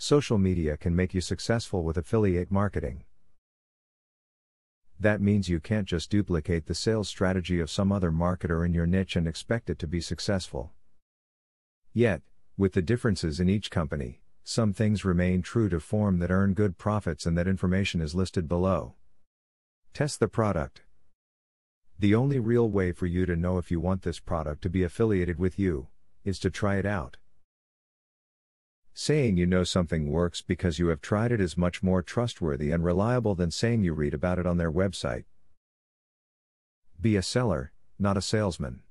Social media can make you successful with affiliate marketing. That means you can't just duplicate the sales strategy of some other marketer in your niche and expect it to be successful. Yet, with the differences in each company, some things remain true to form that earn good profits, and that information is listed below. Test the product. The only real way for you to know if you want this product to be affiliated with you is to try it out. Saying you know something works because you have tried it is much more trustworthy and reliable than saying you read about it on their website. Be a seller, not a salesman.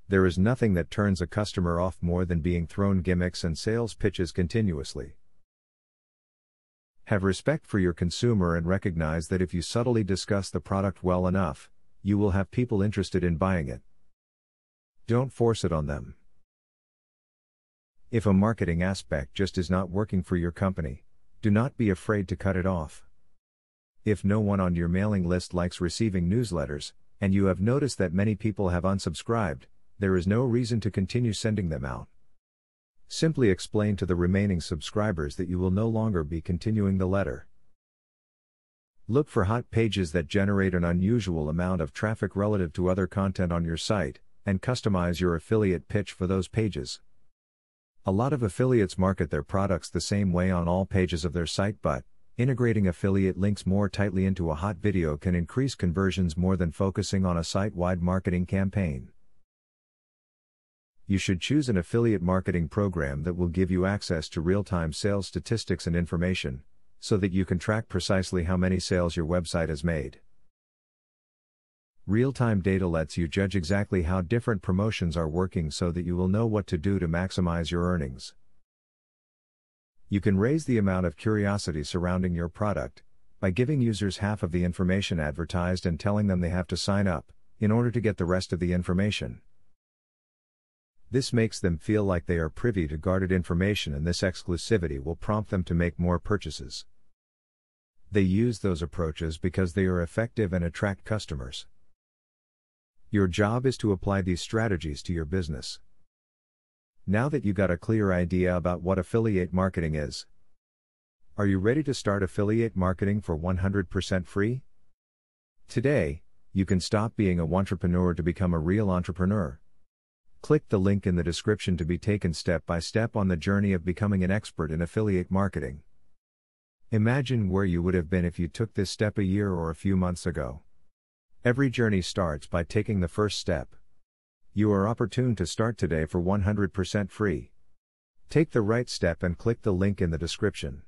There is nothing that turns a customer off more than being thrown gimmicks and sales pitches continuously. Have respect for your consumer and recognize that if you subtly discuss the product well enough, you will have people interested in buying it. Don't force it on them. If a marketing aspect just is not working for your company, do not be afraid to cut it off. If no one on your mailing list likes receiving newsletters, and you have noticed that many people have unsubscribed, there is no reason to continue sending them out. Simply explain to the remaining subscribers that you will no longer be continuing the letter. Look for hot pages that generate an unusual amount of traffic relative to other content on your site, and customize your affiliate pitch for those pages. A lot of affiliates market their products the same way on all pages of their site, but integrating affiliate links more tightly into a hot video can increase conversions more than focusing on a site-wide marketing campaign. You should choose an affiliate marketing program that will give you access to real-time sales statistics and information, so that you can track precisely how many sales your website has made. Real-time data lets you judge exactly how different promotions are working so that you will know what to do to maximize your earnings. You can raise the amount of curiosity surrounding your product by giving users half of the information advertised and telling them they have to sign up in order to get the rest of the information. This makes them feel like they are privy to guarded information, and this exclusivity will prompt them to make more purchases. They use those approaches because they are effective and attract customers. Your job is to apply these strategies to your business. Now that you got a clear idea about what affiliate marketing is, are you ready to start affiliate marketing for 100% free? Today, you can stop being a wantrepreneur to become a real entrepreneur. Click the link in the description to be taken step by step on the journey of becoming an expert in affiliate marketing. Imagine where you would have been if you took this step a year or a few months ago. Every journey starts by taking the first step. You are opportune to start today for 100% free. Take the right step and click the link in the description.